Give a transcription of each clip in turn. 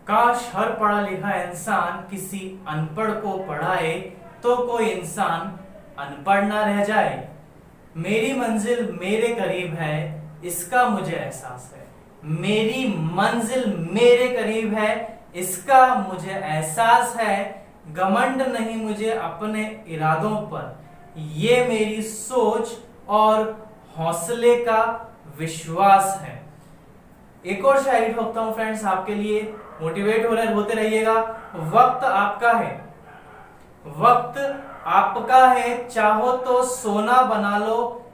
काश हर पढ़ा लिखा इंसान किसी अनपढ़ को पढ़ाए तो कोई इंसान अनपढ़ ना रह जाए। मेरी मंजिल मेरे करीब है, इसका मुझे एहसास है। मेरी मंजिल मेरे करीब है, इसका मुझे एहसास है। घमंड नहीं मुझे अपने इरादों पर, ये मेरी सोच और हौसले का विश्वास है। एक और शायरी ठोकता हूं फ्रेंड्स आपके लिए, मोटिवेट होते रहिएगा। वक्त आपका है, वक्त आपका है, चाहो तो सोना बना लो,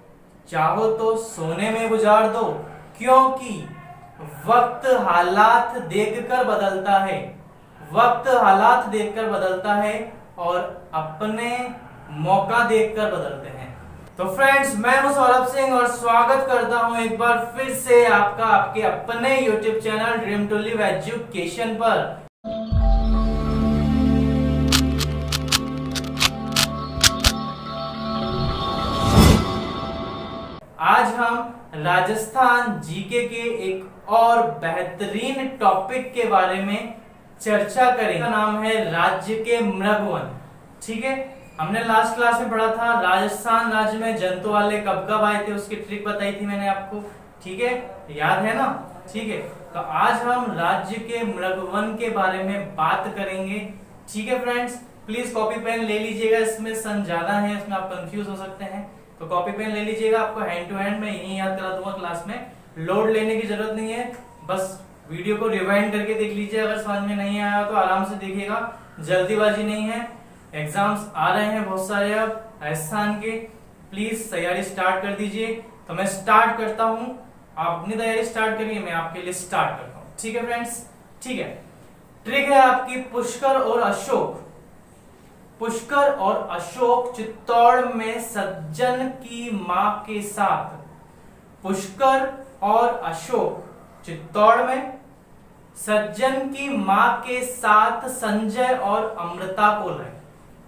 चाहो तो सोने में गुजार दो, क्योंकि वक्त हालात देखकर बदलता है, वक्त हालात देखकर बदलता है और अपने मौका देखकर बदलते हैं। तो फ्रेंड्स, मैं हूं सौरभ सिंह और स्वागत करता हूं एक बार फिर से आपका आपके अपने YouTube channel dream to live education पर। आज हम राजस्थान जीके के एक और बेहतरीन टॉपिक के बारे में चर्चा करेंगे। नाम है राज्य के मृगवन। ठीक है, हमने लास्ट क्लास में पढ़ा था राजस्थान राज्य में जंतु वाले कब कब आए थे, उसकी ट्रिक बताई थी मैंने आपको। ठीक है, याद है ना? ठीक है, तो आज हम राज्य के मृगवन के बारे में बात करेंगे। ठीक है फ्रेंड्स, प्लीज कॉपी पेन ले लीजिएगा, इसमें सन ज्यादा है, इसमें आप कंफ्यूज हो सकते हैं, तो कॉपी पेन ले लीजिएगा। आपको हैंड टू हैंड में यही याद करा दूंगा क्लास में, लोड लेने की जरूरत नहीं है, बस वीडियो को रिवाइंड करके देख लीजिए। अगर समझ में नहीं आया तो आराम से देखिएगा, जल्दीबाजी नहीं है। एग्जाम्स आ रहे हैं बहुत सारे अब राजस्थान के, प्लीज तैयारी स्टार्ट कर दीजिए। तो मैं स्टार्ट करता हूं, आप अपनी तैयारी स्टार्ट करिए, मैं आपके लिए स्टार्ट करता हूं। ठीक है फ्रेंड्स, ठीक है। ट्रिक है आपकी पुष्कर और अशोक। पुष्कर और अशोक चित्तौड़ में सज्जन की मां के साथ। पुष्कर और अशोक चित्तौड़ में सज्जन की मां के साथ संजय और अमृता को लाए।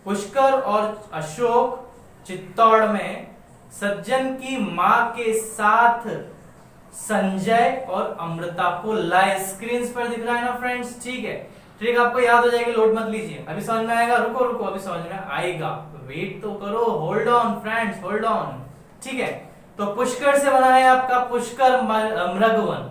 पुष्कर और अशोक चित्तौड़ में सज्जन की मां के साथ संजय और अमृता को लाए। स्क्रीन पर दिख रहा है ना फ्रेंड्स? ठीक है, ट्रिक आपको याद हो जाएगी, लोड मत लीजिए। अभी समझ में आएगा? रुको रुको, अभी समझ में आएगा, वेट तो करो, hold on friends, hold on. ठीक है, तो पुष्कर से बना है आपका पुष्कर मृगवन।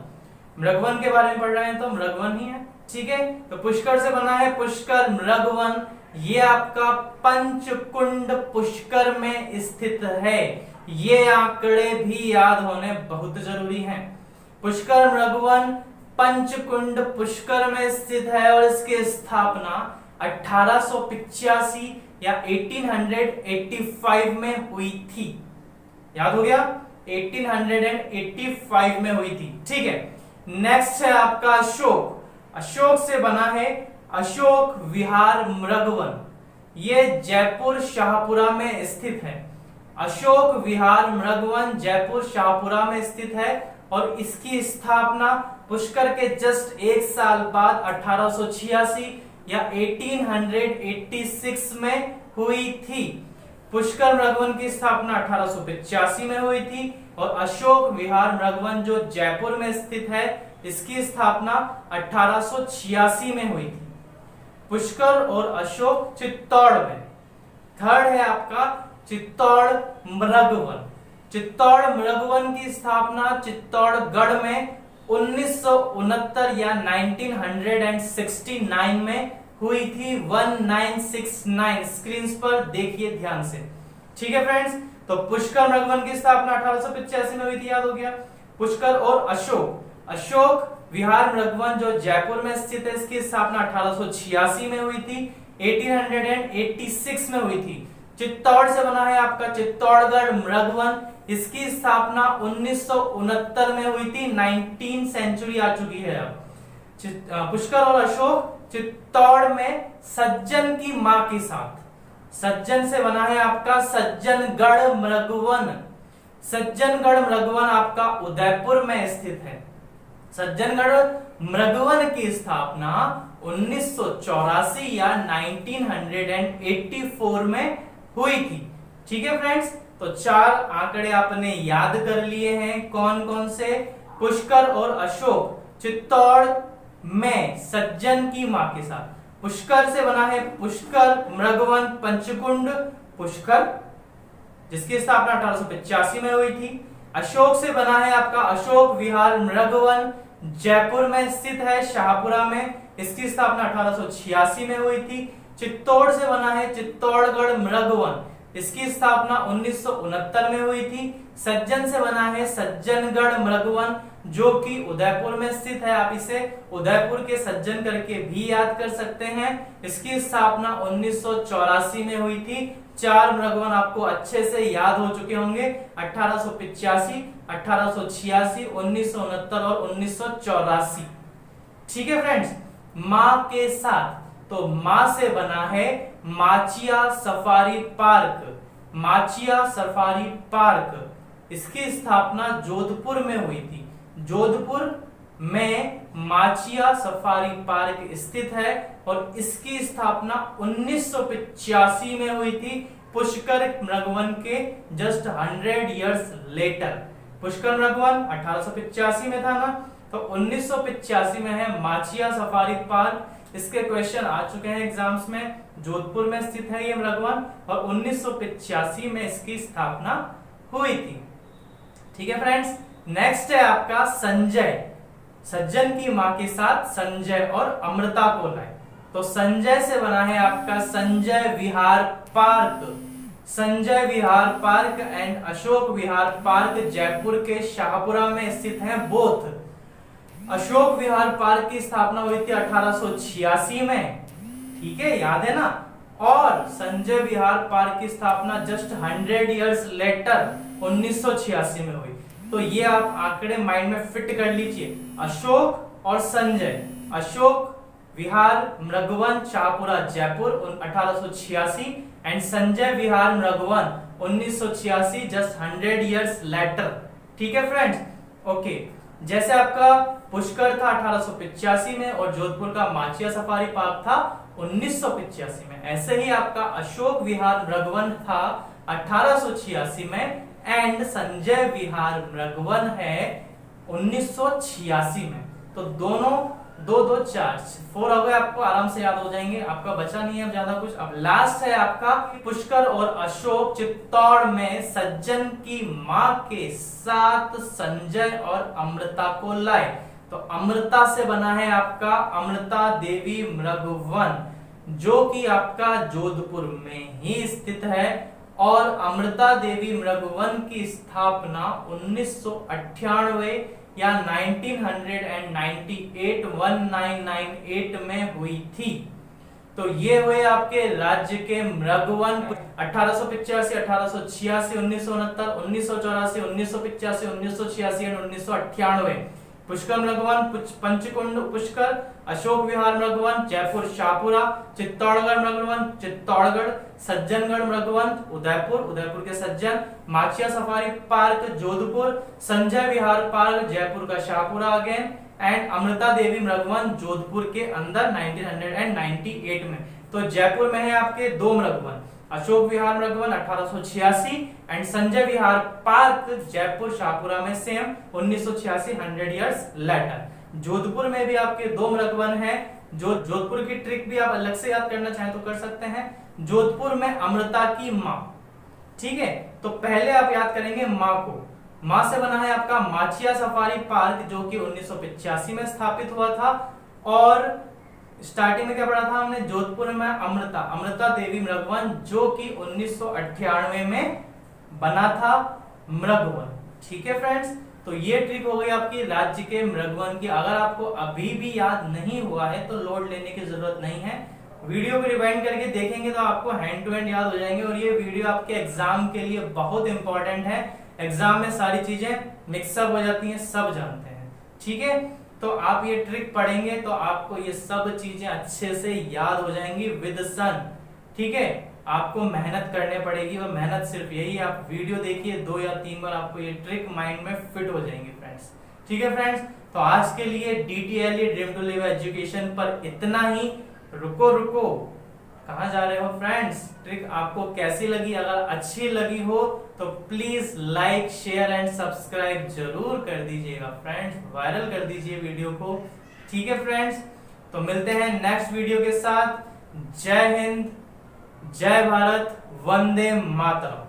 मृगवन के बारे में पढ़ रहे हैं तो मृगवन ही है। ठीक है, तो पुष्कर से बना है पुष्कर मृगवन। ये आपका पंचकुंड पुष्कर में स्थित है। ये आंकड़े भी याद होने बहुत जरूरी हैं। पुष्कर मृगवन पंचकुंड पुष्कर में स्थित है और इसकी स्थापना 1885 या 1885 में हुई थी। याद हो गया? 1885 में हुई थी। ठीक है, नेक्स्ट है आपका अशोक। अशोक से बना है अशोक विहार मृगवन। ये जयपुर शाहपुरा में स्थित है। अशोक विहार मृगवन जयपुर शाहपुरा में स्थित है और इसकी स्थापना पुष्कर के जस्ट एक साल बाद 1886 या 1886 में हुई थी। पुष्कर मृगवन की स्थापना 1885 में हुई थी और अशोक विहार मृगवन जो जयपुर में स्थित है, इसकी स्थापना 1886 में हुई थी। पुष्कर और अशोक चित्तौड़ में। थर्ड है आपका चित्तौड़ मृगवन। चित्तौड़ मृगवन की स्थापना चित्तौड़गढ़ में 1969 या 1969 में हुई थी। 1969 स्क्रीन पर देखिए ध्यान से। ठीक है फ्रेंड्स, तो पुष्कर मृगवन की स्थापना 1885 में हुई थी, याद हो गया। पुष्कर और अशोक, अशोक विहार मृगवन जो जयपुर में स्थित है, इसकी स्थापना 1886 में हुई थी, 1886 में हुई थी। चित्तौड़ से बना है आपका चित्तौड़गढ़ मृगवन। इसकी स्थापना 1969 में हुई थी, 19 सेंचुरी आ चुकी है अब। पुष्कर और अशोक चित्तौड़ में सज्जन की मां के साथ। सज्जन से बना है आपका सज्जनगढ़ मृगवन। सज्जनगढ़ मृगवन आपका उदयपुर में स्थित है। सज्जनगढ़ मृगवन की स्थापना 1984 या 1984 में हुई थी। ठीक है फ्रेंड्स, तो 4 आंकड़े आपने याद कर लिए हैं। कौन कौन से? पुष्कर और अशोक चित्तौड़ में सज्जन की मां के साथ। पुष्कर से बना है पुष्कर मृगवन पंचकुंड पुष्कर, जिसकी स्थापना 1885 में हुई थी। अशोक से बना है आपका अशोक विहार मृगवन, जयपुर में स्थित है, शाहपुरा में, इसकी स्थापना 1886 में हुई थी। चित्तौड़ से बना है चित्तौड़गढ़ मृगवन, इसकी स्थापना 1969 में हुई थी। सज्जन से बना है सज्जनगढ़ मृगवन, जो कि उदयपुर में स्थित है। आप इसे उदयपुर के सज्जन करके भी याद कर सकते हैं। इसकी स्थापना 1984 में हुई थी। 4 मृगवन आपको अच्छे से याद हो चुके होंगे, 1885, 1886, 1969 और 1984। ठीक है फ्रेंड्स। मां के साथ, तो मां से बना है Machia safari park, Machia safari park, इसकी स्थापना जोधपुर में हुई थी। जोधपुर में माचिया सफारी पार्क स्थित है और इसकी स्थापना 1985 में हुई थी, पुष्कर मृगवन के just 100 years letter. Pushkar Mrigvan 1885 में था ना, तो 1985 में है माचिया सफारी पार्क। इसके क्वेश्चन आ चुके हैं एग्जाम्स में। जोधपुर में स्थित है ये मृगवन और 1985 में इसकी स्थापना हुई थी। ठीक है फ्रेंड्स। नेक्स्ट है आपका संजय, सज्जन की मां के साथ संजय और अमृता को लाए। तो संजय से बना है आपका Sanjay Vihar park, Sanjay Vihar park and Ashok Vihar park, Jaipur के शाहपुरा में स्थित है बोथ। अशोक विहार पार्क की स्थापना हुई थी 1886 में, ठीक है, याद है ना। और संजय विहार पार्क की स्थापना जस्ट 100 इयर्स लेटर 1986 में हुई। तो ये आप आंकड़े माइंड में फिट कर लीजिए, अशोक और Sanjay. Ashok Vihar Mrigvan Shahpura Jaipur 1886 and Sanjay Vihar Mrigvan 1986, just 100 years later. ठीक है फ्रेंड्स। ओके, जैसे आपका पुष्कर था 1885 में और जोधपुर का माचिया सफारी पार्क था 1985 में, ऐसे ही आपका अशोक विहार मृगवन था 1886 में एंड संजय विहार मृगवन है 1986 में। तो दोनों 2 2 4 4 हो गए, आपको आराम से याद हो जाएंगे, आपका बचा नहीं है अब ज्यादा कुछ। अब लास्ट है आपका पुष्कर और अशोक चित्तौड़ में सज्जन की मां के साथ संजय और अमृता को लाए। तो अमृता से बना है आपका अमृता देवी मृगवन, जो कि आपका जोधपुर में ही स्थित है। और अमृता देवी मृगवन की स्थापना 1998 या 1998 में हुई थी। तो ये हुए आपके राज्य के मृगवन 1885, 1886, 1969, 1984, 1985, 1986 और 1998। पुष्कर मृगवन पंचकुंड पुष्कर, अशोक विहार मृगवन जयपुर शाहपुरा, चित्तौड़गढ़ मृगवन चित्तौड़गढ़, सज्जनगढ़ मृगवन उदयपुर, उदयपुर के सज्जन, Machia safari park Jodhpur, Sanjay Vihar park Jaipur का शाहपुरा अगेन एंड अमृता देवी मृगवन जोधपुर के अंदर 1998 में। तो जयपुर में है आपके 2 मृगवन, अशोक विहार मृगवन 1886 एंड संजय विहार पार्क जयपुर शाहपुरा में सेम 1986, 100 इयर्स लेटर। जोधपुर में भी आपके 2 मृगवन हैं। जो जोधपुर की ट्रिक भी आप अलग से याद करना चाहें तो कर सकते हैं। जोधपुर में अमृता की मां, ठीक है, तो पहले आप याद करेंगे मां को। मां से बना है आपका माचिया सफारी पार्क, जो कि 1985 में स्थापित हुआ था। और स्टार्टिंग में क्या पढ़ा था हमने, जोधपुर में अमृता, अमृता देवी मृगवन, जो कि 1998 में बना था मृगवन। ठीक है फ्रेंड्स। तो ये ट्रिक हो गई आपकी राज्य के मृगवन की। अगर आपको अभी भी याद नहीं हुआ है तो लोड लेने की जरूरत नहीं है, वीडियो को रिवाइंड करके देखेंगे तो आपको हैंड टू हैंड याद हो जाएंगे। और ये वीडियो आपके एग्जाम के लिए बहुत इंपॉर्टेंट है। एग्जाम में सारी चीजें मिक्सअप हो जाती हैं, सब जानते हैं। ठीक है, तो आप ये ट्रिक पढ़ेंगे तो आपको ये सब चीजें अच्छे से याद हो जाएंगी विद सन। ठीक है, आपको मेहनत करने पड़ेगी और मेहनत सिर्फ यही है, आप वीडियो देखिए 2 या 3 बार, आपको ये ट्रिक माइंड में फिट हो जाएंगी फ्रेंड्स। ठीक है फ्रेंड्स, तो आज के लिए DTLE dream to live education पर इतना ही। रुको, कहाँ जा रहे हो फ्रेंड्स? ट्रिक आपको कैसी लगी? अगर अच्छी लगी हो तो please like share and subscribe जरूर कर दीजिएगा फ्रेंड्स, वायरल कर दीजिए वीडियो को, ठीक है फ्रेंड्स, तो मिलते हैं नेक्स्ट वीडियो के साथ। जय हिंद, जय भारत, वंदे मातरम।